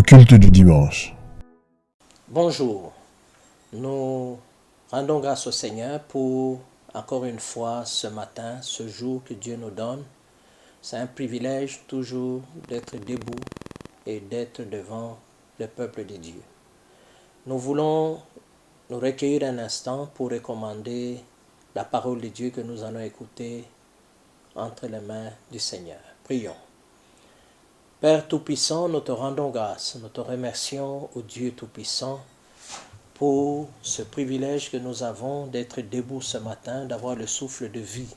culte du dimanche. Bonjour, nous rendons grâce au Seigneur pour encore une fois ce matin, ce jour que Dieu nous donne. C'est un privilège toujours d'être debout et d'être devant le peuple de Dieu. Nous voulons nous recueillir un instant pour recommander la parole de Dieu que nous allons écouter entre les mains du Seigneur. Prions. Père Tout-Puissant, nous te rendons grâce, nous te remercions au Dieu Tout-Puissant pour ce privilège que nous avons d'être debout ce matin, d'avoir le souffle de vie.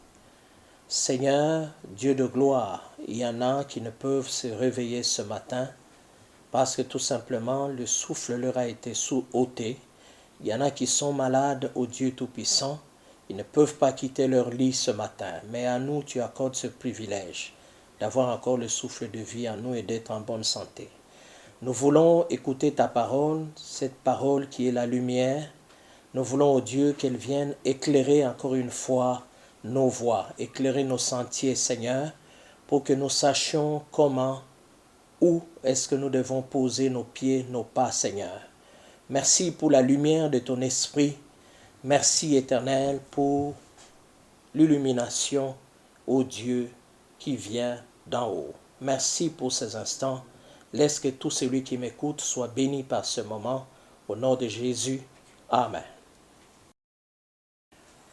Seigneur, Dieu de gloire, il y en a qui ne peuvent se réveiller ce matin parce que tout simplement le souffle leur a été ôté. Il y en a qui sont malades au Dieu Tout-Puissant, ils ne peuvent pas quitter leur lit ce matin, mais à nous tu accordes ce privilège d'avoir encore le souffle de vie en nous et d'être en bonne santé. Nous voulons écouter ta parole, cette parole qui est la lumière. Nous voulons, ô Dieu, qu'elle vienne éclairer encore une fois nos voies, éclairer nos sentiers, Seigneur, pour que nous sachions comment, où est-ce que nous devons poser nos pieds, nos pas, Seigneur. Merci pour la lumière de ton esprit. Merci, Éternel, pour l'illumination, ô Dieu, qui vient d'en haut. Merci pour ces instants. Laisse que tout celui qui m'écoute soit béni par ce moment. Au nom de Jésus. Amen.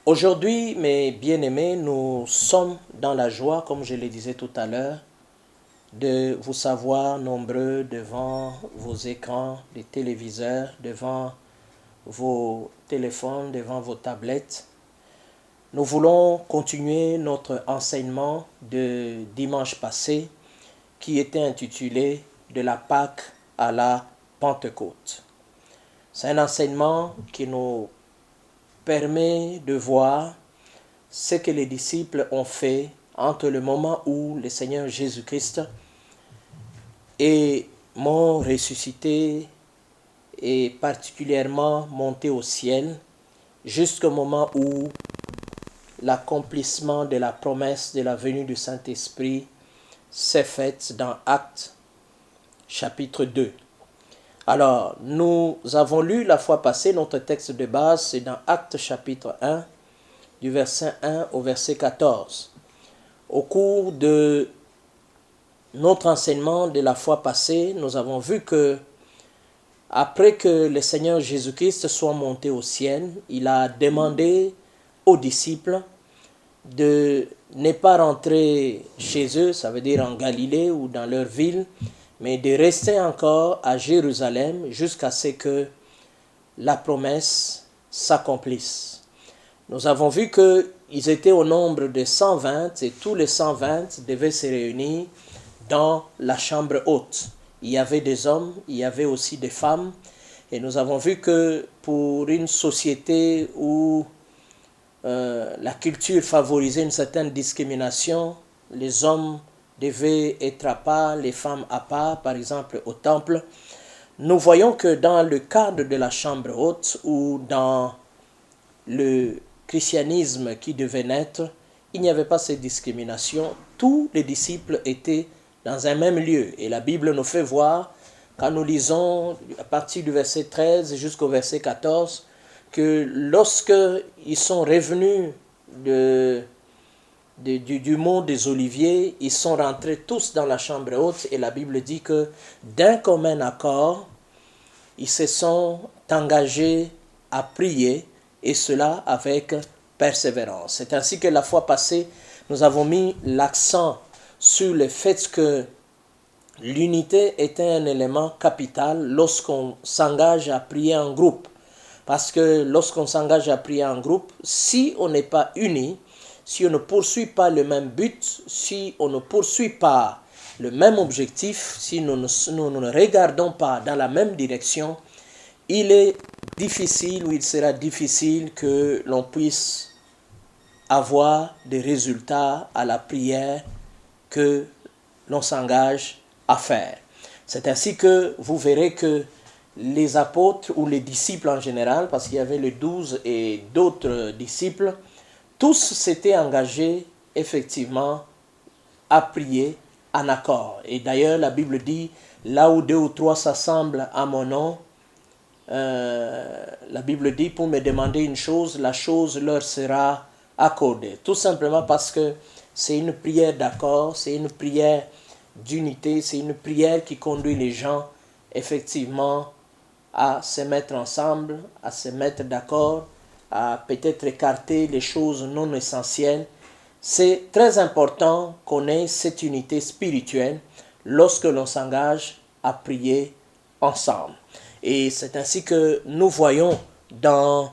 Aujourd'hui, mes bien-aimés, nous sommes dans la joie, comme je le disais tout à l'heure, de vous savoir nombreux devant vos écrans, les téléviseurs, devant vos téléphones, devant vos tablettes. Nous voulons continuer notre enseignement de dimanche passé qui était intitulé « De la Pâque à la Pentecôte ». C'est un enseignement qui nous permet de voir ce que les disciples ont fait entre le moment où le Seigneur Jésus-Christ est mort, ressuscité et particulièrement monté au ciel jusqu'au moment où l'accomplissement de la promesse de la venue du Saint-Esprit s'est fait dans Actes chapitre 2. Alors, nous avons lu la fois passée, notre texte de base, c'est dans Actes chapitre 1, du verset 1 au verset 14. Au cours de notre enseignement de la fois passée, nous avons vu que après que le Seigneur Jésus-Christ soit monté au ciel, il a demandé aux disciples de ne pas rentrer chez eux, ça veut dire en Galilée ou dans leur ville, mais de rester encore à Jérusalem jusqu'à ce que la promesse s'accomplisse. Nous avons vu qu'ils étaient au nombre de 120 et tous les 120 devaient se réunir dans la chambre haute. Il y avait des hommes, il y avait aussi des femmes, et nous avons vu que pour une société où la culture favorisait une certaine discrimination, les hommes devaient être à part, les femmes à part, par exemple au temple. Nous voyons que dans le cadre de la chambre haute ou dans le christianisme qui devait naître, il n'y avait pas cette discrimination. Tous les disciples étaient dans un même lieu. Et la Bible nous fait voir, quand nous lisons à partir du verset 13 jusqu'au verset 14, que lorsque ils sont revenus du mont des Oliviers, ils sont rentrés tous dans la chambre haute et la Bible dit que d'un commun accord, ils se sont engagés à prier et cela avec persévérance. C'est ainsi que la fois passée, nous avons mis l'accent sur le fait que l'unité était un élément capital lorsqu'on s'engage à prier en groupe. Parce que lorsqu'on s'engage à prier en groupe, si on n'est pas unis, si on ne poursuit pas le même but, si on ne poursuit pas le même objectif, si nous ne regardons pas dans la même direction, il est difficile ou il sera difficile que l'on puisse avoir des résultats à la prière que l'on s'engage à faire. C'est ainsi que vous verrez que les apôtres ou les disciples en général, parce qu'il y avait les 12 et d'autres disciples, tous s'étaient engagés effectivement à prier en accord. Et d'ailleurs, la Bible dit là où deux ou trois s'assemblent à mon nom, la Bible dit, pour me demander une chose, la chose leur sera accordée. Tout simplement parce que c'est une prière d'accord, c'est une prière d'unité, c'est une prière qui conduit les gens effectivement à se mettre ensemble, à se mettre d'accord, à peut-être écarter les choses non essentielles. C'est très important qu'on ait cette unité spirituelle lorsque l'on s'engage à prier ensemble. Et c'est ainsi que nous voyons dans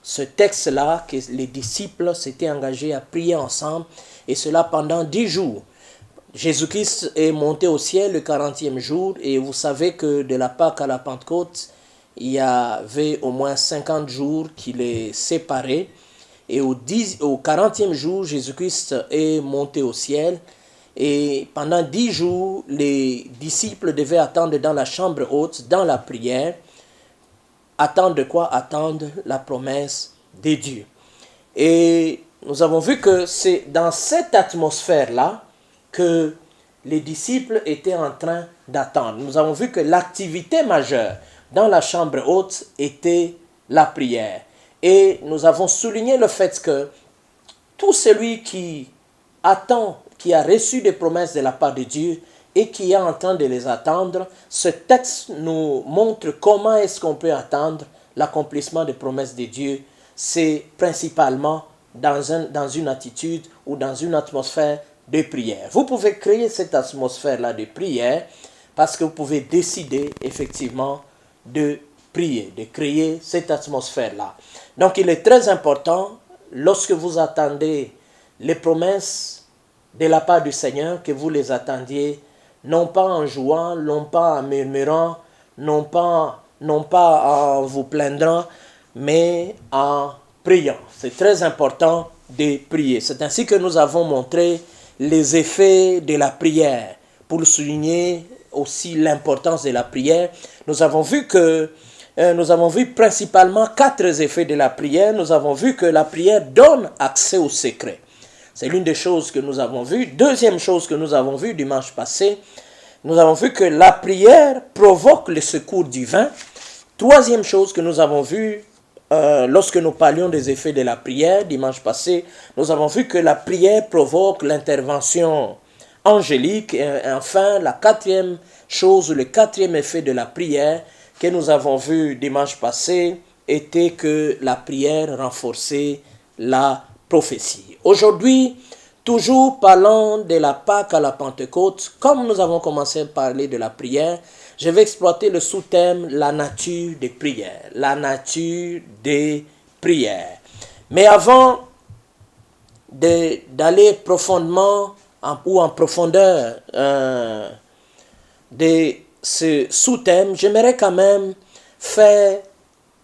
ce texte-là que les disciples s'étaient engagés à prier ensemble, et cela pendant 10 jours. Jésus-Christ est monté au ciel le 40e jour, et vous savez que de la Pâque à la Pentecôte, il y avait au moins 50 jours qui les séparaient. Et au 40e jour, Jésus-Christ est monté au ciel. Et pendant 10 jours, les disciples devaient attendre dans la chambre haute, dans la prière. Attendre quoi? Attendre la promesse de Dieu. Et nous avons vu que c'est dans cette atmosphère-là que les disciples étaient en train d'attendre. Nous avons vu que l'activité majeure dans la chambre haute était la prière. Et nous avons souligné le fait que tout celui qui attend, qui a reçu des promesses de la part de Dieu et qui est en train de les attendre, ce texte nous montre comment est-ce qu'on peut attendre l'accomplissement des promesses de Dieu. C'est principalement dans une attitude ou dans une atmosphère de prière. Vous pouvez créer cette atmosphère-là de prière parce que vous pouvez décider effectivement de prier, de créer cette atmosphère-là. Donc il est très important, lorsque vous attendez les promesses de la part du Seigneur, que vous les attendiez non pas en jouant, non pas en murmurant, non pas en vous plaindre, mais en priant. C'est très important de prier. C'est ainsi que nous avons montré les effets de la prière. Pour souligner aussi l'importance de la prière, nous avons vu principalement 4 effets de la prière. Nous avons vu que la prière donne accès au secret. C'est l'une des choses que nous avons vues. Deuxième chose que nous avons vue dimanche passé, nous avons vu que la prière provoque le secours divin. Troisième chose que nous avons vue, lorsque nous parlions des effets de la prière dimanche passé, nous avons vu que la prière provoque l'intervention angélique. Et enfin, la quatrième chose, le quatrième effet de la prière que nous avons vu dimanche passé était que la prière renforçait la prophétie. Aujourd'hui, toujours parlant de la Pâque à la Pentecôte, comme nous avons commencé à parler de la prière, je vais exploiter le sous-thème la nature des prières. La nature des prières. Mais avant d'aller profondément ou en profondeur de ce sous-thème, j'aimerais quand même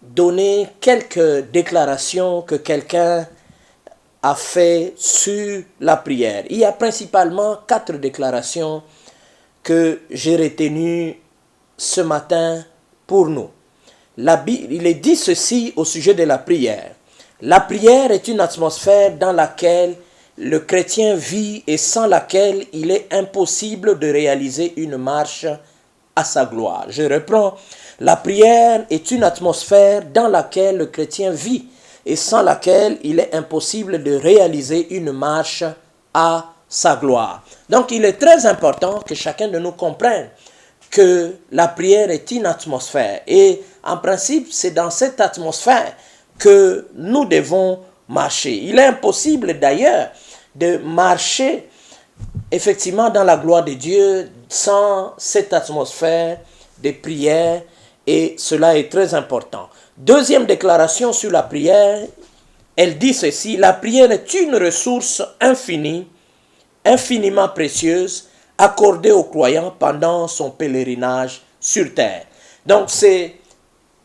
donner quelques déclarations que quelqu'un a fait sur la prière. Il y a principalement 4 déclarations que j'ai retenues ce matin pour nous. Il est dit ceci au sujet de la prière. La prière est une atmosphère dans laquelle le chrétien vit et sans laquelle il est impossible de réaliser une marche à sa gloire. Je reprends. La prière est une atmosphère dans laquelle le chrétien vit et sans laquelle il est impossible de réaliser une marche à sa gloire. Donc il est très important que chacun de nous comprenne que la prière est une atmosphère. Et en principe, c'est dans cette atmosphère que nous devons marcher. Il est impossible d'ailleurs de marcher effectivement dans la gloire de Dieu sans cette atmosphère de prière, et cela est très important. Deuxième déclaration sur la prière, elle dit ceci: la prière est une ressource infinie, infiniment précieuse, accordée aux croyants pendant son pèlerinage sur terre. Donc c'est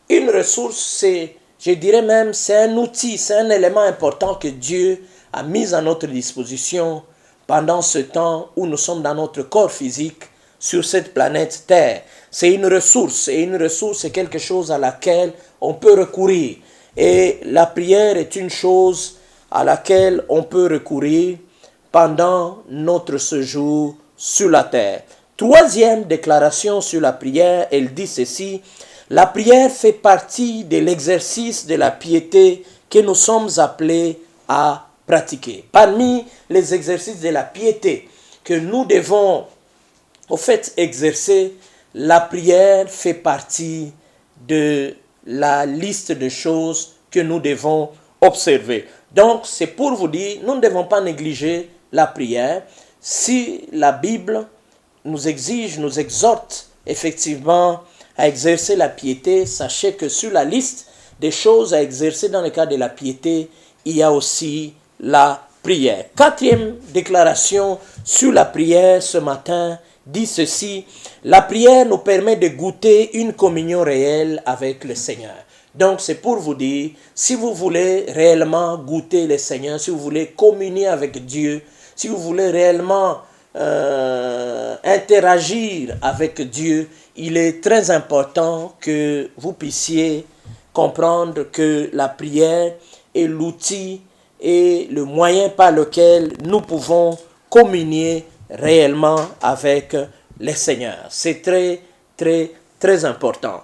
une ressource, je dirais même, c'est un outil, c'est un élément important que Dieu a mis à notre disposition pendant ce temps où nous sommes dans notre corps physique sur cette planète Terre. C'est une ressource, et une ressource, c'est quelque chose à laquelle on peut recourir. Et la prière est une chose à laquelle on peut recourir pendant notre séjour sur la terre. Troisième déclaration sur la prière, elle dit ceci: la prière fait partie de l'exercice de la piété que nous sommes appelés à pratiquer. Parmi les exercices de la piété que nous devons au fait exercer, la prière fait partie de la liste de choses que nous devons observer. Donc, c'est pour vous dire, nous ne devons pas négliger la prière. Si la Bible nous exige, nous exhorte effectivement à exercer la piété, sachez que sur la liste des choses à exercer dans le cadre de la piété, il y a aussi la prière. Quatrième déclaration sur la prière ce matin dit ceci: la prière nous permet de goûter une communion réelle avec le Seigneur. Donc c'est pour vous dire, si vous voulez réellement goûter le Seigneur, si vous voulez communier avec Dieu, si vous voulez réellement interagir avec Dieu, il est très important que vous puissiez comprendre que la prière est l'outil et le moyen par lequel nous pouvons communier réellement avec le Seigneur. C'est très, très, très important.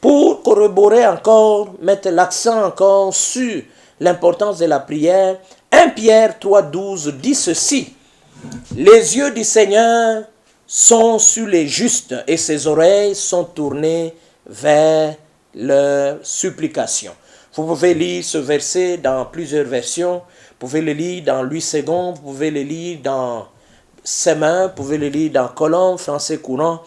Pour corroborer encore, mettre l'accent encore sur l'importance de la prière, 1 Pierre 3,12 dit ceci: les yeux du Seigneur sont sur les justes et ses oreilles sont tournées vers leurs supplications. Vous pouvez lire ce verset dans plusieurs versions. Vous pouvez le lire dans Louis II, vous pouvez le lire dans Semin, vous pouvez le lire dans Colombe, français courant.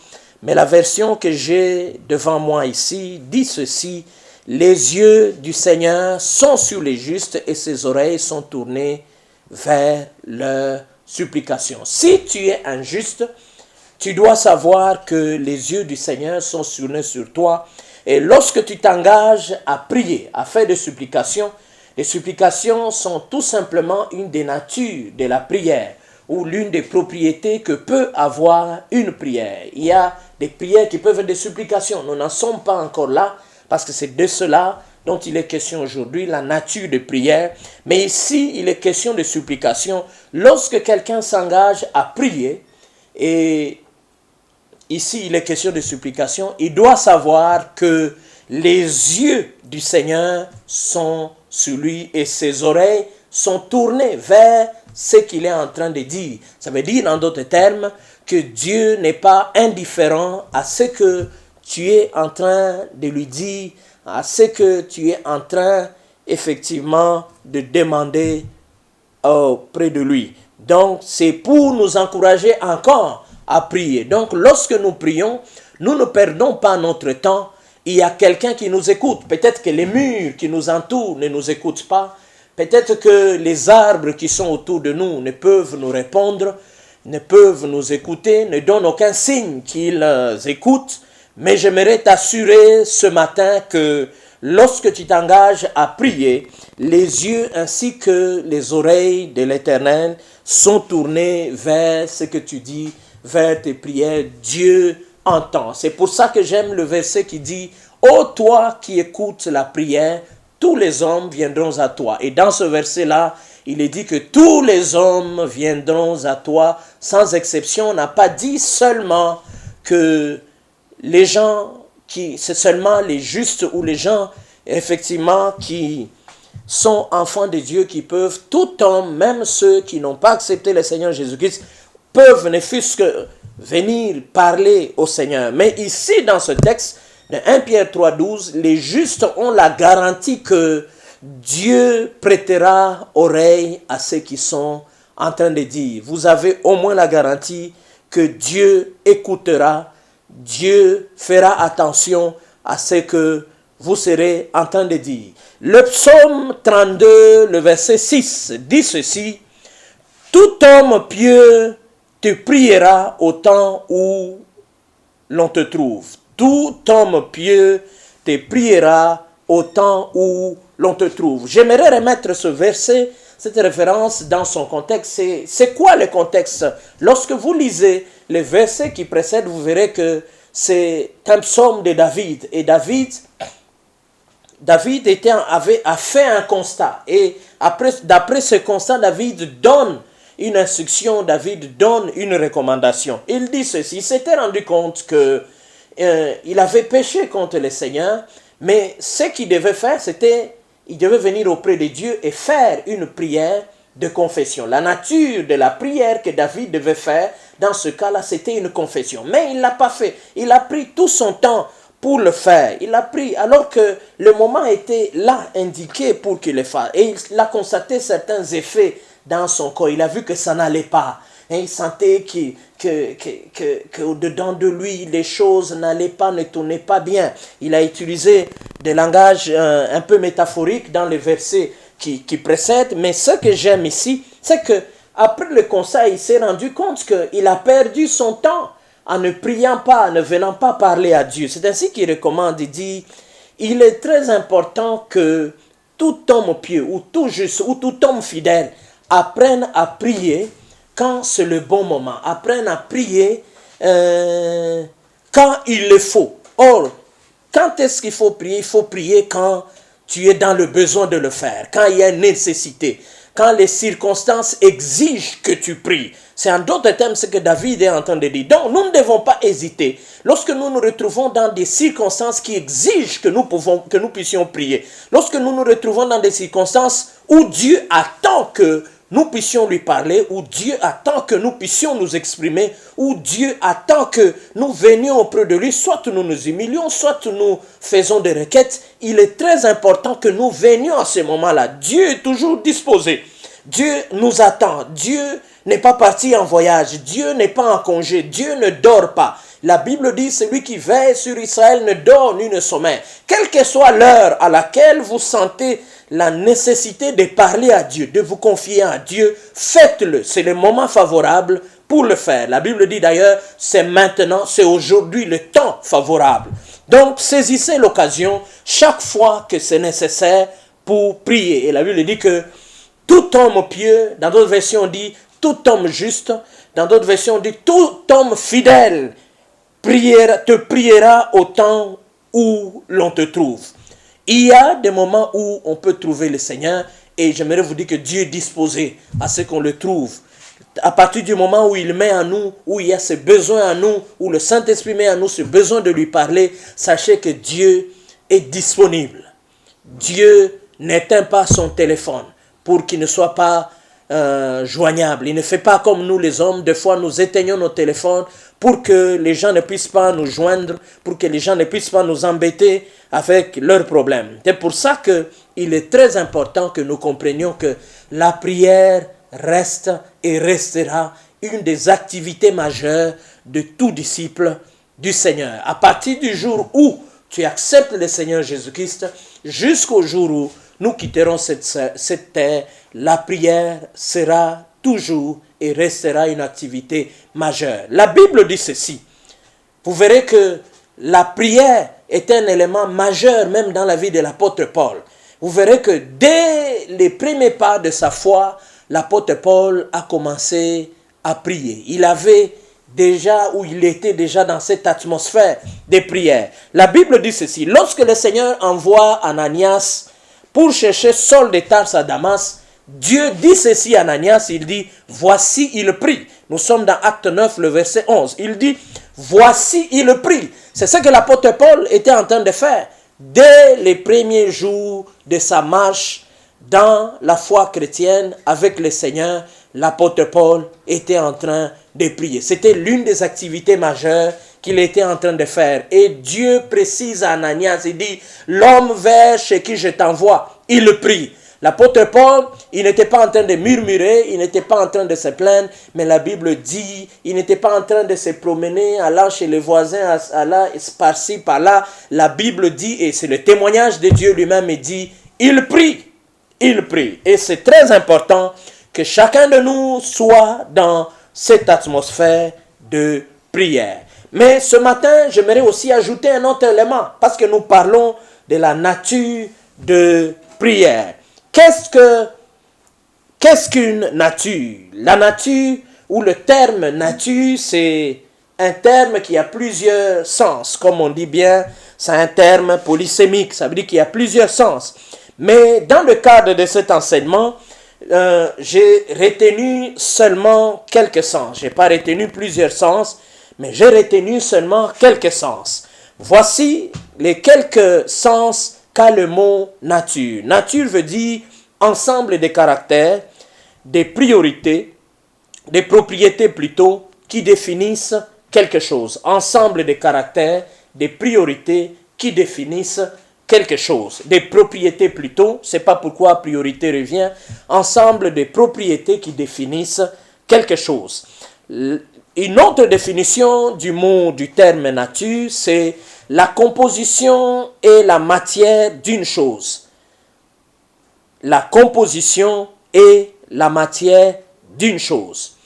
Mais la version que j'ai devant moi ici dit ceci: les yeux du Seigneur sont sur les justes et ses oreilles sont tournées vers leurs supplications. Si tu es injuste, tu dois savoir que les yeux du Seigneur sont tournés sur toi. Et lorsque tu t'engages à prier, à faire des supplications, les supplications sont tout simplement une des natures de la prière, ou l'une des propriétés que peut avoir une prière. Il y a des prières qui peuvent être des supplications. Nous n'en sommes pas encore là, parce que c'est de cela dont il est question aujourd'hui, la nature de prière. Mais ici, il est question de supplication. Lorsque quelqu'un s'engage à prier, et ici il est question de supplication, il doit savoir que les yeux du Seigneur sont sur lui et ses oreilles sont tournées vers ce qu'il est en train de dire. Ça veut dire, en d'autres termes, que Dieu n'est pas indifférent à ce que tu es en train de lui dire, à ce que tu es en train effectivement de demander auprès de lui. Donc c'est pour nous encourager encore à prier. Donc lorsque nous prions, nous ne perdons pas notre temps. Il y a quelqu'un qui nous écoute. Peut-être que les murs qui nous entourent ne nous écoutent pas. Peut-être que les arbres qui sont autour de nous ne peuvent nous répondre, ne peuvent nous écouter, ne donnent aucun signe qu'ils écoutent. Mais j'aimerais t'assurer ce matin que lorsque tu t'engages à prier, les yeux ainsi que les oreilles de l'Éternel sont tournés vers ce que tu dis, vers tes prières. Dieu entend. C'est pour ça que j'aime le verset qui dit: ô toi qui écoutes la prière, tous les hommes viendront à toi. Et dans ce verset-là, il est dit que tous les hommes viendront à toi, sans exception. On n'a pas dit seulement que les gens c'est seulement les justes ou les gens effectivement qui sont enfants de Dieu qui peuvent, tout homme, même ceux qui n'ont pas accepté le Seigneur Jésus-Christ, peuvent ne fût-ce que venir parler au Seigneur. Mais ici, dans ce texte de 1 Pierre 3,12, les justes ont la garantie que Dieu prêtera oreille à ceux qui sont en train de dire. Vous avez au moins la garantie que Dieu écoutera, Dieu fera attention à ce que vous serez en train de dire. Le psaume 32, le verset 6, dit ceci: tout homme pieux te priera au temps où l'on te trouve. Tout homme pieux te priera au temps où l'on te trouve. J'aimerais remettre ce verset, cette référence dans son contexte. C'est quoi le contexte? Lorsque vous lisez les versets qui précèdent, vous verrez que c'est un psaume de David. Et David a fait un constat. Et d'après ce constat, David donne une instruction, David donne une recommandation. Il dit ceci, il s'était rendu compte que il avait péché contre le Seigneur, mais ce qu'il devait faire, c'était, il devait venir auprès de Dieu et faire une prière de confession. La nature de la prière que David devait faire, dans ce cas-là, c'était une confession. Mais il ne l'a pas fait. Il a pris tout son temps pour le faire. Il a pris, alors que le moment était là, indiqué pour qu'il le fasse. Et il a constaté certains effets dans son corps. Il a vu que ça n'allait pas. Et il sentait qu'au-dedans de lui, les choses n'allaient pas, ne tournaient pas bien. Il a utilisé des langages un peu métaphoriques dans les versets qui précèdent. Mais ce que j'aime ici, c'est que après le conseil, il s'est rendu compte qu'il a perdu son temps en ne priant pas, en ne venant pas parler à Dieu. C'est ainsi qu'il recommande, il dit, il est très important que tout homme pieux ou tout juste ou tout homme fidèle apprenne à prier quand c'est le bon moment, apprenne à prier quand il le faut. Or, quand est-ce qu'il faut prier? Il faut prier quand tu es dans le besoin de le faire, quand il y a une nécessité, quand les circonstances exigent que tu pries. C'est en d'autres termes ce que David est en train de dire. Donc, nous ne devons pas hésiter. Lorsque nous nous retrouvons dans des circonstances qui exigent que nous puissions prier, lorsque nous nous retrouvons dans des circonstances où Dieu attend que nous puissions lui parler, où Dieu attend que nous puissions nous exprimer, où Dieu attend que nous venions auprès de lui, soit nous nous humilions, soit nous faisons des requêtes, il est très important que nous venions à ce moment-là. Dieu est toujours disposé. Dieu nous attend. Dieu n'est pas parti en voyage. Dieu n'est pas en congé. Dieu ne dort pas. La Bible dit, celui qui veille sur Israël ne dort ni ne sommeille. Quelle que soit l'heure à laquelle vous sentez la nécessité de parler à Dieu, de vous confier à Dieu, faites-le. C'est le moment favorable pour le faire. La Bible dit d'ailleurs, c'est maintenant, c'est aujourd'hui le temps favorable. Donc, saisissez l'occasion chaque fois que c'est nécessaire pour prier. Et la Bible dit que tout homme pieux, dans d'autres versions on dit tout homme juste, dans d'autres versions on dit tout homme fidèle te priera au temps où l'on te trouve. Il y a des moments où on peut trouver le Seigneur et j'aimerais vous dire que Dieu est disposé à ce qu'on le trouve. À partir du moment où il met en nous, où il y a ce besoin en nous, où le Saint-Esprit met en nous ce besoin de lui parler, sachez que Dieu est disponible. Dieu n'éteint pas son téléphone pour qu'il ne soit pas joignable. Il ne fait pas comme nous les hommes. Des fois, nous éteignons nos téléphones pour que les gens ne puissent pas nous joindre, pour que les gens ne puissent pas nous embêter avec leurs problèmes. C'est pour ça qu'il est très important que nous comprenions que la prière reste et restera une des activités majeures de tout disciple du Seigneur. À partir du jour où tu acceptes le Seigneur Jésus-Christ, jusqu'au jour où nous quitterons cette terre, la prière sera toujours et restera une activité majeure. La Bible dit ceci. Vous verrez que la prière est un élément majeur même dans la vie de l'apôtre Paul. Vous verrez que dès les premiers pas de sa foi, l'apôtre Paul a commencé à prier. Il était déjà dans cette atmosphère de prière. La Bible dit ceci. Lorsque le Seigneur envoie Ananias pour chercher Saul de Tarse à Damas, Dieu dit ceci à Ananias, il dit, voici il prie. Nous sommes dans Acte 9, le verset 11. Il dit, voici il prie. C'est ce que l'apôtre Paul était en train de faire dès les premiers jours de sa marche dans la foi chrétienne avec le Seigneur. L'apôtre Paul était en train de prier. C'était l'une des activités majeures qu'il était en train de faire. Et Dieu précise à Ananias, il dit, l'homme vers chez qui je t'envoie, il prie. L'apôtre Paul, il n'était pas en train de murmurer, il n'était pas en train de se plaindre, mais la Bible dit, il n'était pas en train de se promener, allant chez les voisins, allant par-ci, par-là. La Bible dit, et c'est le témoignage de Dieu lui-même, il dit, il prie, il prie. Et c'est très important que chacun de nous soit dans cette atmosphère de prière. Mais ce matin, j'aimerais aussi ajouter un autre élément, parce que nous parlons de la nature de prière. Qu'est-ce qu'une nature? La nature, ou le terme nature, c'est un terme qui a plusieurs sens. Comme on dit bien, c'est un terme polysémique, ça veut dire qu'il y a plusieurs sens. Mais dans le cadre de cet enseignement, j'ai retenu seulement quelques sens. Je n'ai pas retenu plusieurs sens, mais j'ai retenu seulement quelques sens. Voici les quelques sens qu'a le mot nature. Nature veut dire ensemble des caractères, des priorités, des propriétés plutôt, qui définissent quelque chose. Ensemble des caractères, des priorités qui définissent quelque chose. Des propriétés plutôt, c'est pas pourquoi priorité revient. Ensemble des propriétés qui définissent quelque chose. Une autre définition du mot, du terme nature, c'est la composition et la matière d'une chose. La composition et la matière d'une chose.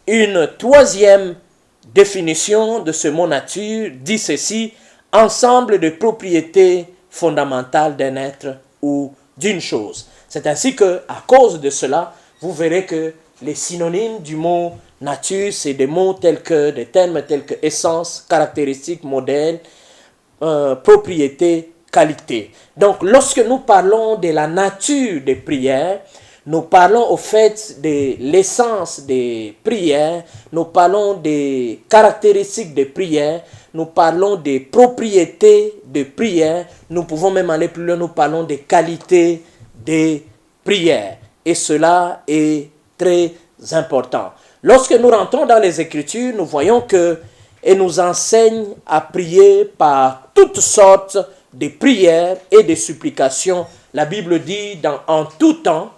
Une troisième définition de ce mot nature dit ceci: ensemble de propriétés fondamentales d'un être ou d'une chose. C'est ainsi que, à cause de cela, vous verrez que les synonymes du mot nature, c'est des mots tels que, des termes tels que essence, caractéristique, modèle, propriété, qualité. Donc, lorsque nous parlons de la nature des prières, nous parlons au fait de l'essence des prières, nous parlons des caractéristiques des prières, nous parlons des propriétés des prières, nous pouvons même aller plus loin, nous parlons des qualités des prières. Et cela est très important. Lorsque nous rentrons dans les Écritures, nous voyons que elle nous enseigne à prier par toutes sortes de prières et de supplications. La Bible dit en tout temps,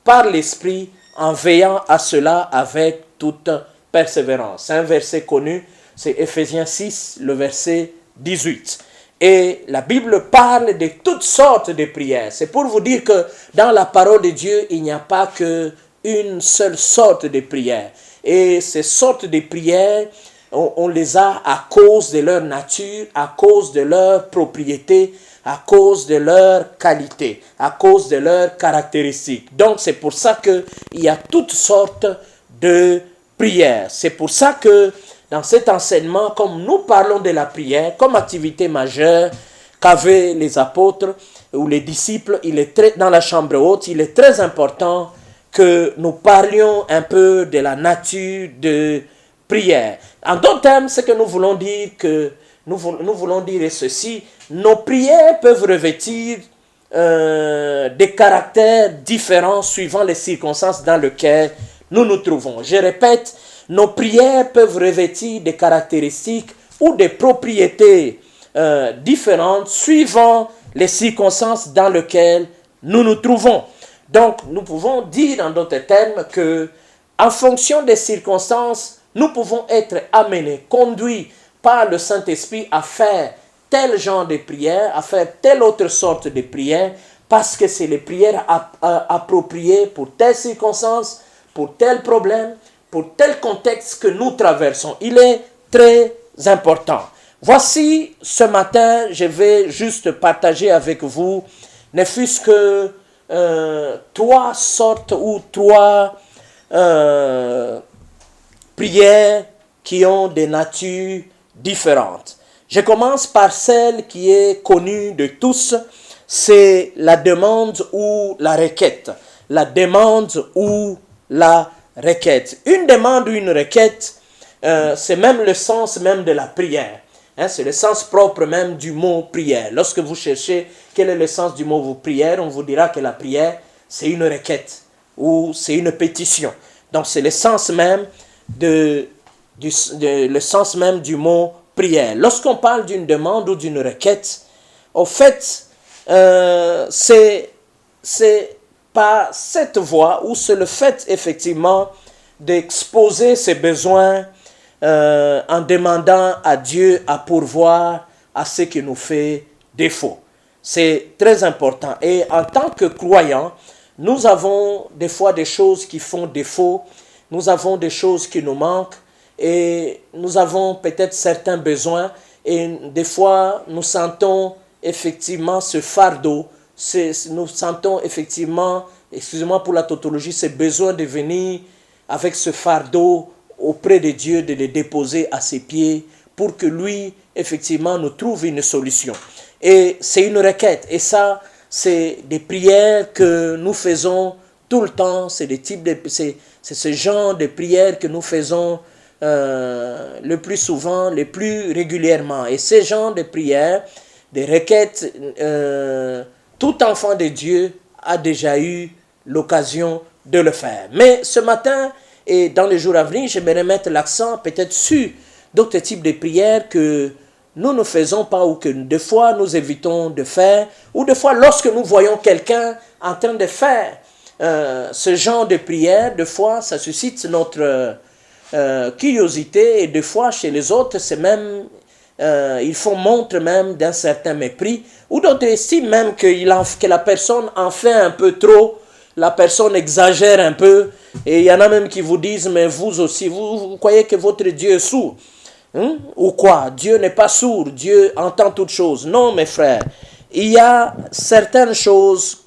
par l'Esprit, en veillant à cela avec toute persévérance. C'est un verset connu, c'est Éphésiens 6, le verset 18. Et la Bible parle de toutes sortes de prières. C'est pour vous dire que dans la parole de Dieu, il n'y a pas qu'une seule sorte de prière. Et ces sortes de prières, on les a à cause de leur nature, à cause de leur propriété, à cause de leur qualité, à cause de leurs caractéristiques. Donc c'est pour ça qu'il y a toutes sortes de prières. C'est pour ça que dans cet enseignement, comme nous parlons de la prière comme activité majeure qu'avaient les apôtres ou les disciples, dans la chambre haute, il est très important que nous parlions un peu de la nature de prière. En d'autres termes, ce que nous voulons dire est ceci: nos prières peuvent revêtir des caractères différents suivant les circonstances dans lesquelles nous nous trouvons. Je répète, nos prières peuvent revêtir des caractéristiques ou des propriétés différentes suivant les circonstances dans lesquelles nous nous trouvons. Donc, nous pouvons dire en d'autres termes que, en fonction des circonstances, nous pouvons être amenés, conduits par le Saint-Esprit à faire tel genre de prière, à faire telle autre sorte de prière, parce que c'est les prières appropriées pour telle circonstance, pour tel problème, pour tel contexte que nous traversons. Il est très important. Voici, ce matin, je vais juste partager avec vous, ne fût-ce que trois sortes ou trois prières qui ont des natures différentes. Je commence par celle qui est connue de tous, c'est la demande ou la requête. La demande ou la requête. Une demande ou une requête, c'est même le sens même de la prière. C'est le sens propre même du mot prière. Lorsque vous cherchez quel est le sens du mot prière, on vous dira que la prière, c'est une requête ou c'est une pétition. Donc c'est le sens même le sens même du mot prière. Lorsqu'on parle d'une demande ou d'une requête, au fait, c'est par cette voie ou c'est le fait effectivement d'exposer ses besoins en demandant à Dieu à pourvoir à ce qui nous fait défaut. C'est très important. Et en tant que croyants, nous avons des fois des choses qui font défaut, nous avons des choses qui nous manquent et nous avons peut-être certains besoins et des fois nous sentons effectivement ce fardeau, nous sentons effectivement, excusez-moi pour la tautologie, ce besoin de venir avec ce fardeau auprès de Dieu, de le déposer à ses pieds pour que lui, effectivement, nous trouve une solution. Et c'est une requête. Et ça, c'est des prières que nous faisons tout le temps, c'est ce genre de prières que nous faisons le plus souvent, le plus régulièrement. Et ce genre de prières, de requêtes, tout enfant de Dieu a déjà eu l'occasion de le faire. Mais ce matin et dans les jours à venir, j'aimerais mettre l'accent peut-être sur d'autres types de prières que nous ne faisons pas ou que des fois nous évitons de faire, ou des fois lorsque nous voyons quelqu'un en train de faire ce genre de prière, des fois ça suscite notre curiosité, et des fois chez les autres c'est même, ils font montre même d'un certain mépris, ou d'autres estiment même que la personne en fait un peu trop, la personne exagère un peu, et il y en a même qui vous disent, mais vous aussi, vous croyez que votre Dieu est sourd? Ou quoi? Dieu n'est pas sourd, Dieu entend toutes choses. Non, mes frères, il y a certaines choses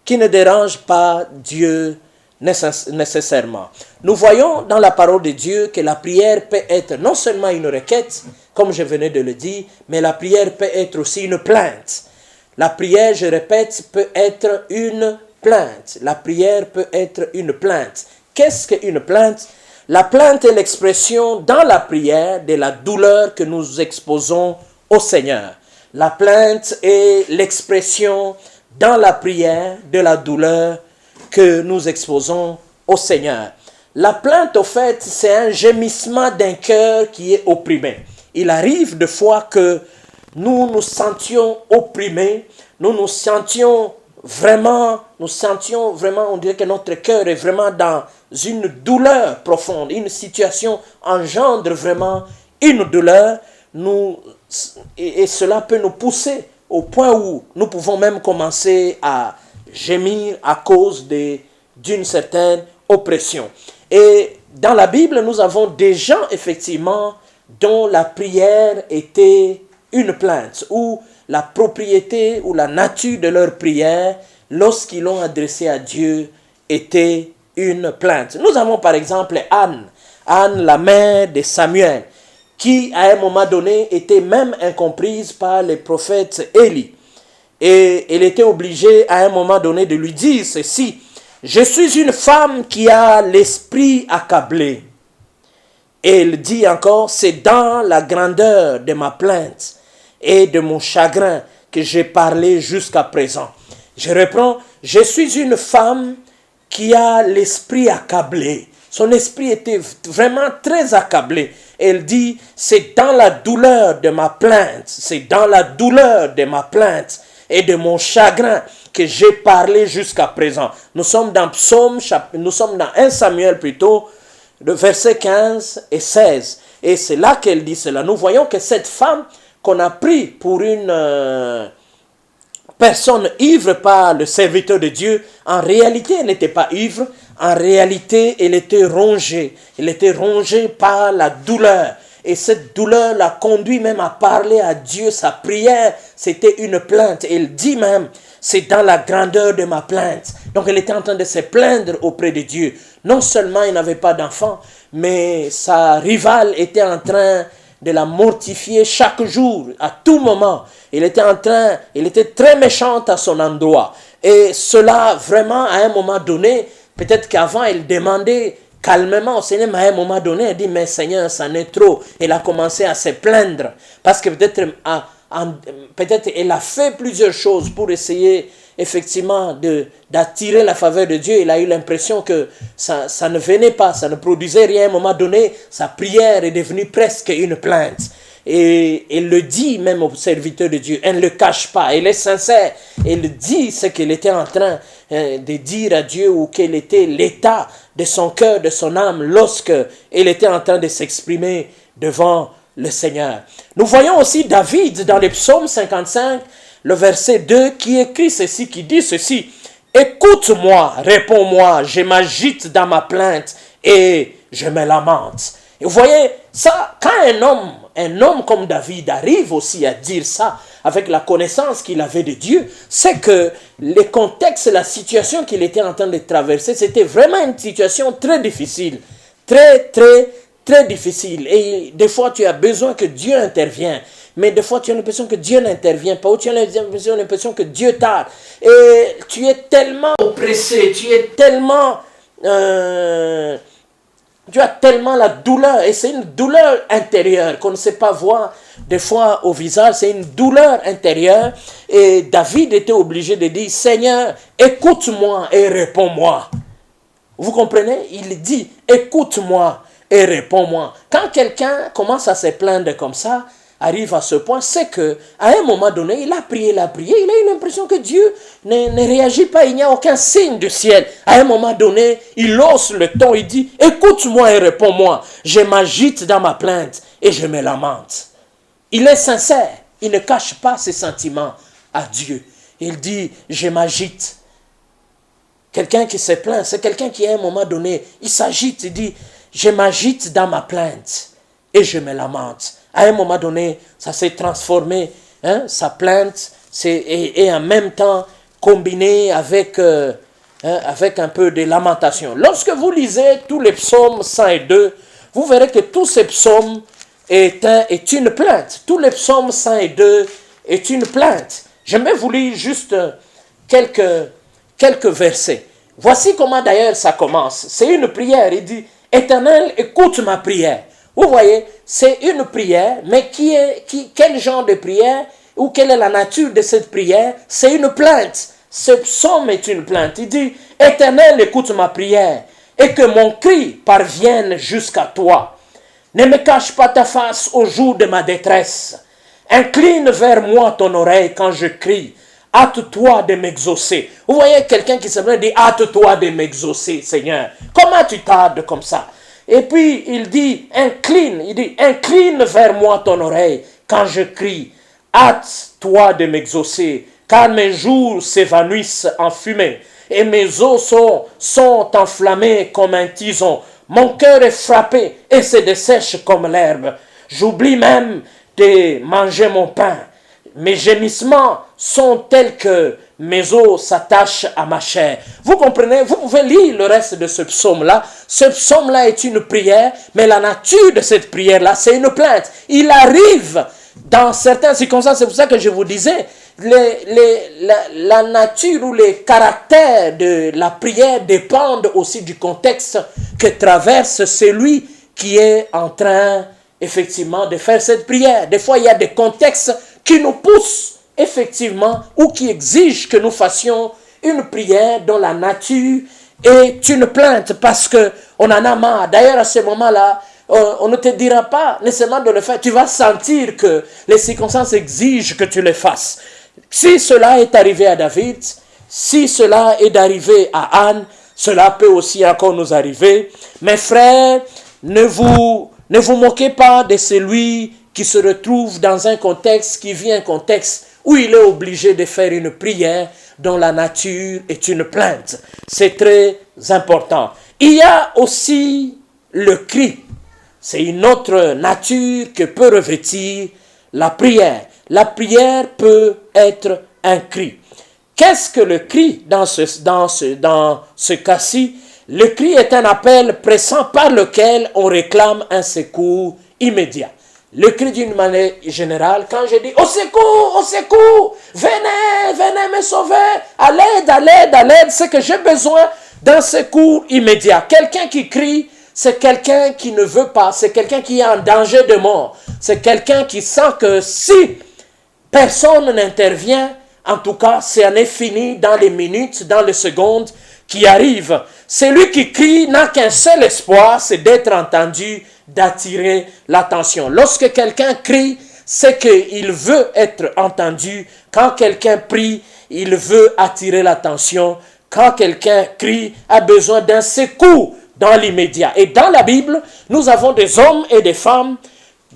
qui ne dérangent pas Dieu nécessairement. Nous voyons dans la parole de Dieu que la prière peut être non seulement une requête, comme je venais de le dire, mais la prière peut être aussi une plainte. La prière, je répète, peut être une plainte. La prière peut être une plainte. Qu'est-ce qu'une plainte? La plainte est l'expression dans la prière de la douleur que nous exposons au Seigneur. La plainte est l'expression dans la prière de la douleur que nous exposons au Seigneur. La plainte, au fait, c'est un gémissement d'un cœur qui est opprimé. Il arrive de fois que nous nous sentions opprimés, nous sentions vraiment, on dirait que notre cœur est vraiment dans une douleur profonde. Une situation engendre vraiment une douleur, et cela peut nous pousser au point où nous pouvons même commencer à gémir à cause d'une certaine oppression. Et dans la Bible, nous avons des gens, effectivement, dont la prière était une plainte, ou la propriété ou la nature de leur prière, lorsqu'ils l'ont adressée à Dieu, était une plainte. Nous avons par exemple Anne, la mère de Samuel, qui à un moment donné était même incomprise par le prophète Élie. Et elle était obligée à un moment donné de lui dire ceci: je suis une femme qui a l'esprit accablé. Et elle dit encore: c'est dans la grandeur de ma plainte et de mon chagrin que j'ai parlé jusqu'à présent. Je reprends: je suis une femme qui a l'esprit accablé. Son esprit était vraiment très accablé. Elle dit: c'est dans la douleur de ma plainte, c'est dans la douleur de ma plainte et de mon chagrin que j'ai parlé jusqu'à présent. Nous sommes dans nous sommes dans 1 Samuel plutôt, le verset 15 et 16. Et c'est là qu'elle dit cela. Nous voyons que cette femme qu'on a pris pour une personne ivre par le serviteur de Dieu, en réalité, elle n'était pas ivre. En réalité, elle était rongée. Elle était rongée par la douleur. Et cette douleur l'a conduit même à parler à Dieu. Sa prière, c'était une plainte. Elle dit même: c'est dans la grandeur de ma plainte. Donc elle était en train de se plaindre auprès de Dieu. Non seulement il n'avait pas d'enfant, mais sa rivale était en train de la mortifier chaque jour, à tout moment. Elle était très méchante à son endroit. Et cela, vraiment, à un moment donné, peut-être qu'avant, elle demandait calmement au Seigneur, mais à un moment donné, elle dit: mais Seigneur, ça n'est trop. Elle a commencé à se plaindre, parce que peut-être elle a fait plusieurs choses pour essayer effectivement d'attirer la faveur de Dieu. Elle a eu l'impression que ça ne venait pas, ça ne produisait rien. À un moment donné, sa prière est devenue presque une plainte. Et elle le dit même au serviteur de Dieu. Elle ne le cache pas, elle est sincère. Elle dit ce qu'elle était en train de dire à Dieu, ou quel était l'état de son cœur, de son âme, lorsque elle était en train de s'exprimer devant le Seigneur. Nous voyons aussi David dans le psaume 55, le verset 2, qui écrit ceci, qui dit ceci: écoute-moi, réponds-moi, je m'agite dans ma plainte et je me lamente. Et vous voyez, ça, quand un homme comme David arrive aussi à dire ça, avec la connaissance qu'il avait de Dieu, c'est que le contexte, la situation qu'il était en train de traverser, c'était vraiment une situation très difficile, très difficile. Et des fois, tu as besoin que Dieu intervienne. mais des fois tu as l'impression que Dieu n'intervient pas, ou tu as l'impression que Dieu tarde. Et tu es tellement oppressé, tu es tellement... tu as tellement la douleur, et c'est une douleur intérieure qu'on ne sait pas voir des fois au visage, c'est une douleur intérieure. Et David était obligé de dire, Seigneur, écoute-moi et réponds-moi. Vous comprenez? Il dit, écoute-moi et réponds-moi. Quand quelqu'un commence à se plaindre comme ça, arrive à ce point, c'est que à un moment donné, il a prié, il a eu l'impression que Dieu ne réagit pas, il n'y a aucun signe du ciel. À un moment donné, il hausse le ton, il dit, écoute-moi et réponds-moi. Je m'agite dans ma plainte et je me lamente. Il est sincère, il ne cache pas ses sentiments à Dieu. Il dit, je m'agite. Quelqu'un qui se plaint, c'est quelqu'un qui à un moment donné, il s'agite, il dit, je m'agite dans ma plainte et je me lamente. À un moment donné, ça s'est transformé, sa plainte, et en même temps combiné avec un peu de lamentation. Lorsque vous lisez tous les psaumes 102, vous verrez que tous ces psaumes est une plainte. Tous les psaumes 102 est une plainte. J'aimerais vous lire juste quelques versets. Voici comment d'ailleurs ça commence. C'est une prière. Il dit, Éternel, écoute ma prière. Vous voyez, c'est une prière, mais quel genre de prière ou quelle est la nature de cette prière? C'est une plainte. Ce psaume est une plainte. Il dit, Éternel, écoute ma prière et que mon cri parvienne jusqu'à toi. Ne me cache pas ta face au jour de ma détresse. Incline vers moi ton oreille quand je crie. Hâte-toi de m'exaucer. Vous voyez quelqu'un qui se dit, hâte-toi de m'exaucer, Seigneur. Comment tu tardes comme ça? Et puis il dit, incline vers moi ton oreille quand je crie. Hâte-toi de m'exaucer, car mes jours s'évanouissent en fumée et mes os sont enflammés comme un tison. Mon cœur est frappé et se dessèche comme l'herbe. J'oublie même de manger mon pain. Mes gémissements sont tels que mes os s'attachent à ma chair. Vous comprenez? Vous pouvez lire le reste de ce psaume-là. Ce psaume-là est une prière, mais la nature de cette prière-là, c'est une plainte. Il arrive dans certaines circonstances, c'est pour ça que je vous disais, la nature ou les caractères de la prière dépendent aussi du contexte que traverse celui qui est en train, effectivement, de faire cette prière. Des fois, il y a des contextes qui nous poussent, effectivement, ou qui exigent que nous fassions une prière dont la nature est une plainte, parce qu'on en a marre. D'ailleurs, à ce moment-là, on ne te dira pas nécessairement de le faire. Tu vas sentir que les circonstances exigent que tu le fasses. Si cela est arrivé à David, si cela est arrivé à Anne, cela peut aussi encore nous arriver. Mes frères, ne vous moquez pas de celui qui se retrouve dans un contexte, qui vit un contexte où il est obligé de faire une prière dont la nature est une plainte. C'est très important. Il y a aussi le cri. C'est une autre nature que peut revêtir la prière. La prière peut être un cri. Qu'est-ce que le cri dans ce cas-ci? Le cri est un appel pressant par lequel on réclame un secours immédiat. Le cri d'une manière générale, quand je dis au secours, venez me sauver, à l'aide, c'est que j'ai besoin d'un secours immédiat. Quelqu'un qui crie, c'est quelqu'un qui ne veut pas, c'est quelqu'un qui est en danger de mort. C'est quelqu'un qui sent que si personne n'intervient, en tout cas, c'en est fini dans les minutes, dans les secondes qui arrivent. Celui qui crie n'a qu'un seul espoir, c'est d'être entendu, d'attirer l'attention. Lorsque quelqu'un crie, c'est qu'il veut être entendu. Quand quelqu'un prie, il veut attirer l'attention. Quand quelqu'un crie, a besoin d'un secours dans l'immédiat. Et dans la Bible, nous avons des hommes et des femmes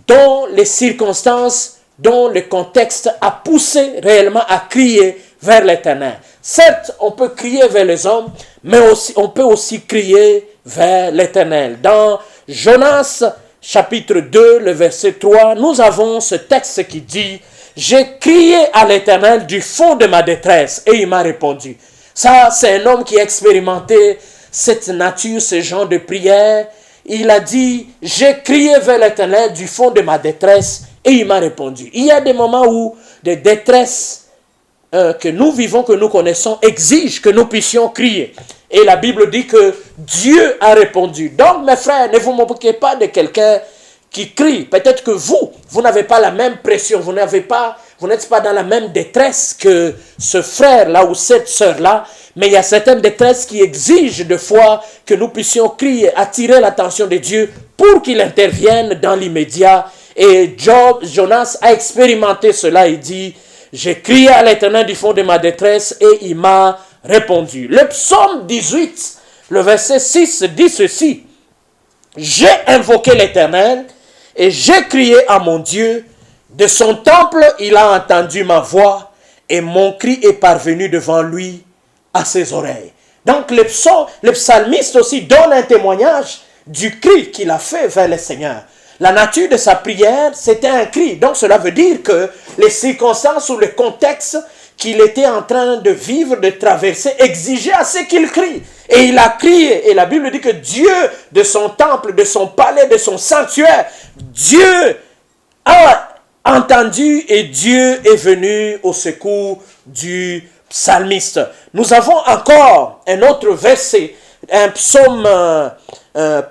dont les circonstances, dont le contexte a poussé réellement à crier vers l'Éternel. Certes, on peut crier vers les hommes, mais on peut aussi crier vers l'Éternel. Dans Jonas, chapitre 2, le verset 3, nous avons ce texte qui dit « J'ai crié à l'Éternel du fond de ma détresse et il m'a répondu. » Ça, c'est un homme qui a expérimenté cette nature, ce genre de prière. Il a dit « J'ai crié vers l'Éternel du fond de ma détresse et il m'a répondu. Il y a des moments où des détresses que nous vivons, que nous connaissons, exigent que nous puissions crier. Et la Bible dit que Dieu a répondu. Donc, mes frères, ne vous moquez pas de quelqu'un qui crie. Peut-être que vous n'avez pas la même pression, vous n'êtes pas dans la même détresse que ce frère-là ou cette sœur-là, mais il y a certaines détresses qui exigent de fois que nous puissions crier, attirer l'attention de Dieu pour qu'il intervienne dans l'immédiat. Et Jonas a expérimenté cela et dit, j'ai crié à l'Éternel du fond de ma détresse et il m'a répondu. Le psaume 18, le verset 6 dit ceci, j'ai invoqué l'Éternel et j'ai crié à mon Dieu. De son temple, il a entendu ma voix et mon cri est parvenu devant lui à ses oreilles. Donc le psalmiste aussi donne un témoignage du cri qu'il a fait vers le Seigneur. La nature de sa prière, c'était un cri. Donc cela veut dire que les circonstances ou le contexte qu'il était en train de vivre, de traverser, exigeaient à ce qu'il crie. Et il a crié. Et la Bible dit que Dieu, de son temple, de son palais, de son sanctuaire, Dieu a entendu et Dieu est venu au secours du psalmiste. Nous avons encore un autre verset, un psaume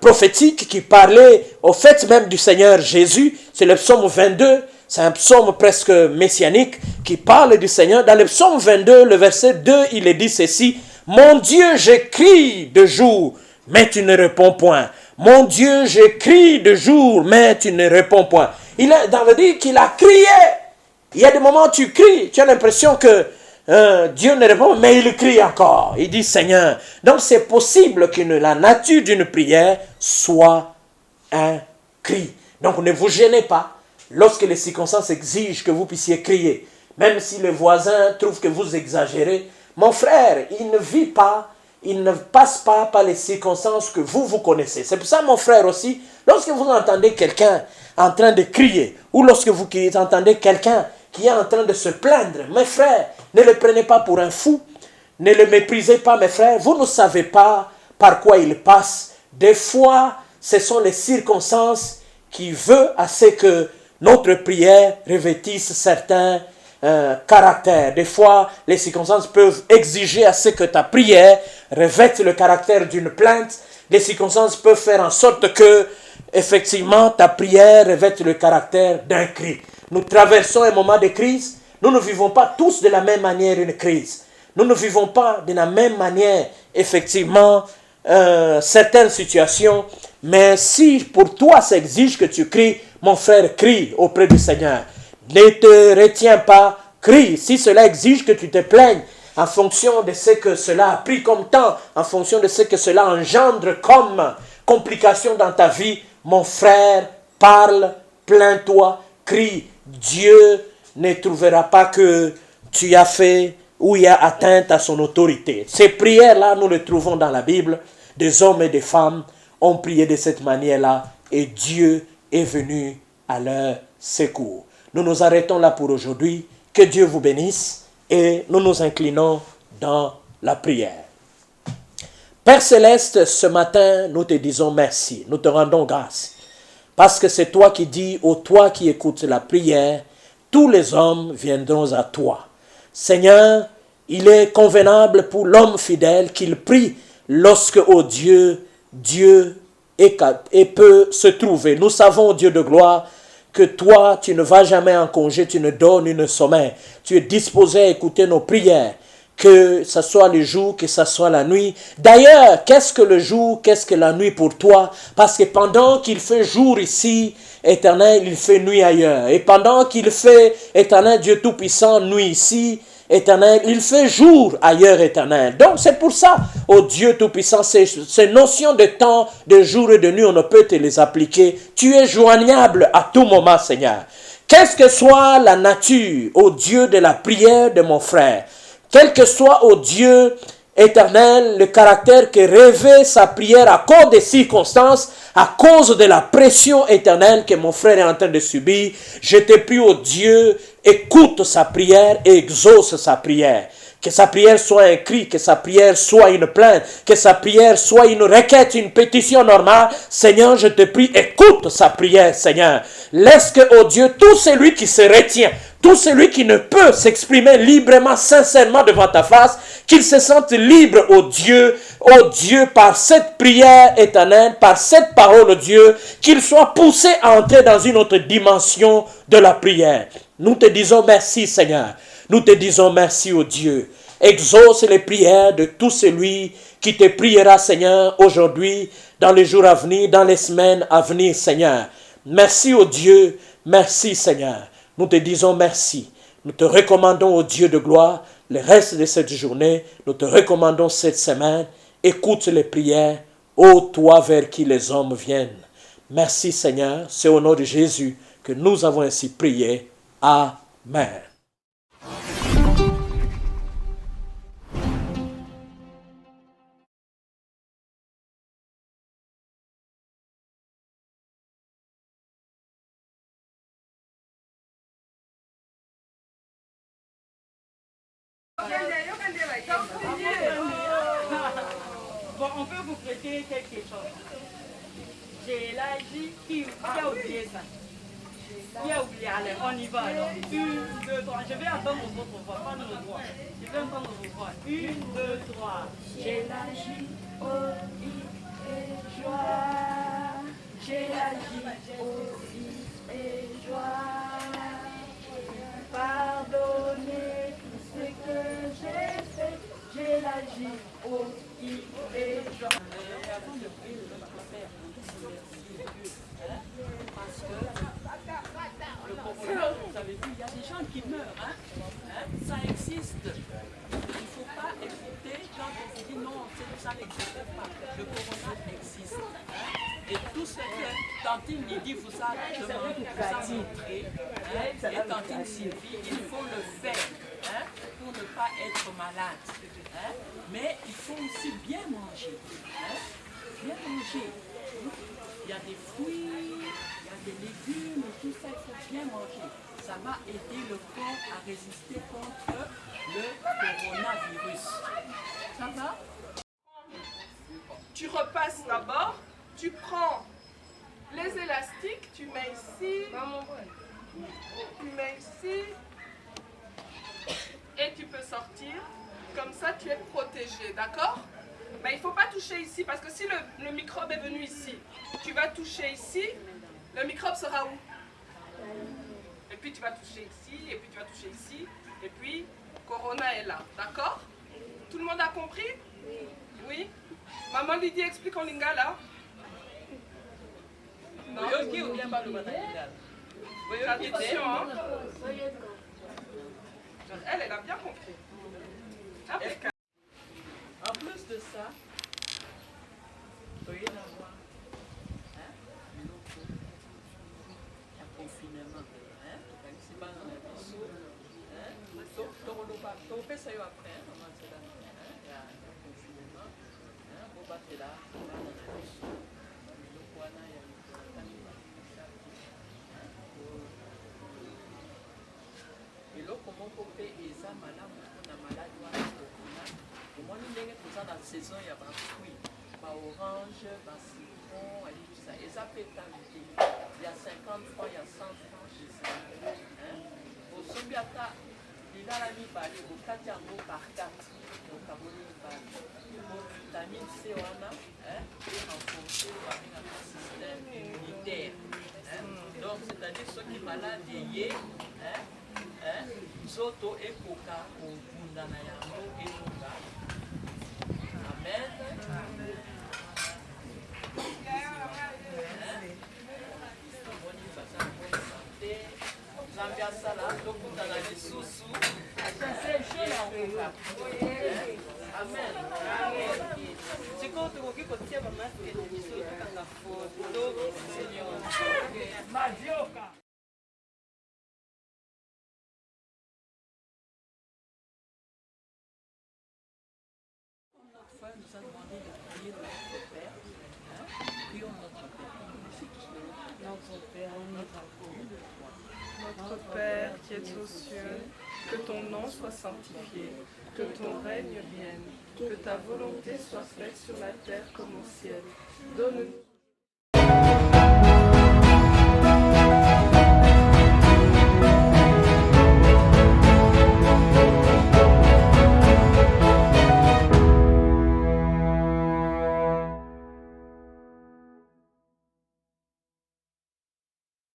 prophétique qui parlait au fait même du Seigneur Jésus. C'est le psaume 22. C'est un psaume presque messianique qui parle du Seigneur. Dans le psaume 22, le verset 2, il est dit ceci. Mon Dieu, j'écris de jour, mais tu ne réponds point. Mon Dieu, j'écris de jour, mais tu ne réponds point. Ça veut dire qu'il a crié. Il y a des moments où tu cries, tu as l'impression que Dieu ne répond, mais il crie encore. Il dit Seigneur. Donc c'est possible que la nature d'une prière soit un cri. Donc ne vous gênez pas lorsque les circonstances exigent que vous puissiez crier. Même si le voisin trouve que vous exagérez. Mon frère, il ne vit pas, il ne passe pas par les circonstances que vous connaissez. C'est pour ça, mon frère aussi, lorsque vous entendez quelqu'un en train de crier, ou lorsque vous entendez quelqu'un qui est en train de se plaindre, mes frères, ne le prenez pas pour un fou, ne le méprisez pas, mes frères, vous ne savez pas par quoi il passe. Des fois, ce sont les circonstances qui veulent à ce que notre prière revêtisse certains caractères. Des fois, les circonstances peuvent exiger à ce que ta prière revête le caractère d'une plainte. Les circonstances peuvent faire en sorte que, effectivement, ta prière revête le caractère d'un cri. Nous traversons un moment de crise. Nous ne vivons pas tous de la même manière une crise. Nous ne vivons pas de la même manière, effectivement, certaines situations. Mais si pour toi ça exige que tu cries, mon frère, crie auprès du Seigneur. Ne te retiens pas, crie. Si cela exige que tu te plaignes, en fonction de ce que cela a pris comme temps, en fonction de ce que cela engendre comme complication dans ta vie, mon frère, parle, plains-toi, crie. Dieu ne trouvera pas que tu as fait ou il a atteinte à son autorité. Ces prières-là, nous les trouvons dans la Bible. Des hommes et des femmes ont prié de cette manière-là et Dieu est venu à leur secours. Nous nous arrêtons là pour aujourd'hui. Que Dieu vous bénisse et nous nous inclinons dans la prière. Père Céleste, ce matin, nous te disons merci. Nous te rendons grâce. Parce que c'est toi qui dis, ô toi qui écoutes la prière, tous les hommes viendront à toi. Seigneur, il est convenable pour l'homme fidèle qu'il prie lorsque, ô Dieu peut se trouver. Nous savons, Dieu de gloire, que toi, tu ne vas jamais en congé, tu ne donnes une sommeil. Tu es disposé à écouter nos prières, que ce soit le jour, que ce soit la nuit. D'ailleurs, qu'est-ce que le jour, qu'est-ce que la nuit pour toi? Parce que pendant qu'il fait jour ici, Éternel, il fait nuit ailleurs. Et pendant qu'il fait, Éternel, Dieu Tout-Puissant, nuit ici, Éternel, il fait jour ailleurs, Éternel. Donc c'est pour ça, ô Dieu Tout-Puissant, ces notions de temps, de jour et de nuit, on ne peut te les appliquer. Tu es joignable à tout moment, Seigneur. Qu'est-ce que soit la nature, ô Dieu de la prière de mon frère, quel que soit, ô Dieu Éternel, le caractère que revêt sa prière à cause des circonstances, à cause de la pression éternelle que mon frère est en train de subir, je te prie, ô Dieu, écoute sa prière et exauce sa prière. Que sa prière soit un cri, que sa prière soit une plainte, que sa prière soit une requête, une pétition normale. Seigneur, je te prie, écoute sa prière, Seigneur. Laisse que, oh Dieu, tout celui qui se retient, tout celui qui ne peut s'exprimer librement, sincèrement devant ta face, qu'il se sente libre, oh Dieu, par cette prière éternelle, par cette parole, oh Dieu, qu'il soit poussé à entrer dans une autre dimension de la prière. Nous te disons merci, Seigneur. Nous te disons merci, ô Dieu. Exauce les prières de tout celui qui te priera, Seigneur, aujourd'hui, dans les jours à venir, dans les semaines à venir, Seigneur. Merci, ô Dieu. Merci, Seigneur. Nous te disons merci. Nous te recommandons, ô Dieu de gloire, le reste de cette journée. Nous te recommandons cette semaine. Écoute les prières, ô toi vers qui les hommes viennent. Merci, Seigneur. C'est au nom de Jésus que nous avons ainsi prié. Amen. Bon, on peut vous prêter quelque chose. J'ai élargi qui a oublié ça. Qui a oublié? Allez, on y va alors. 1, 2, 3. Je vais attendre votre voix, pas nos voix. Je vais entendre vos voix. 1, 2, 3. J'élargis, oh, et joie. J'élargis, oh, et joie. Pardonnez tout ce que j'ai fait. J'élargis, oh, et joie. Avant de prier, je vais faire parce que le corona, vous avez vu, il y a des gens qui meurent. Ça existe. Il ne faut pas écouter quand on vous dit non, ça n'existe pas. Le corona existe. Et tout ce que Tantine Lydie vous a montré, et Tantine Sylvie, il faut le faire pour ne pas être malade. Mais il faut aussi bien manger. Bien manger. Il y a des fruits, il y a des légumes, tout ça, il faut bien manger. Ça va aider le corps à résister contre le coronavirus. Ça va? Tu repasses d'abord, tu prends les élastiques, tu mets ici, et tu peux sortir. Comme ça, tu es protégé, d'accord? Mais il ne faut pas toucher ici, parce que si le microbe est venu ici, tu vas toucher ici, le microbe sera où? Et puis tu vas toucher ici, et puis tu vas toucher ici, et puis Corona est là, d'accord? Tout le monde a compris? Oui? Maman Lydie explique en lingala. Non? Traduction, hein? Elle a bien compris. Impeccable. En plus de ça, voyez d'avoir un confinement. C'est pas dans la vie. Tu fais ça après, maman, c'est là. Il y a un confinement. Vous battez là, on va dans la vie. Et là, comment on peut eza malamu mpona maladi wana kokuna omoni ndenge toza na saison ya bafruit baorange bacitron alibisa eza mpe tante ya 50 francs ya 100 francs chez osombi ata lilala mibale okati yango par 4 okaboli mibale po vitamine C wana renforcer babengaka système immunitaire. Donc c'est-à-dire soki malade eye nzoto ekoka kobunda na yango ekoka. Amen. Omoni baza na bonne santé, nzambe asala tokutana lisusu amen. Sikoyo tokoki kotia bamaske na biso tokanga foto Seigneur. Nous a demandé de prier notre Père. Prions notre Père. Notre Père, notre Père qui es aux cieux, que ton nom soit sanctifié, que ton règne vienne, que ta volonté soit faite sur la terre comme au ciel. Donne-nous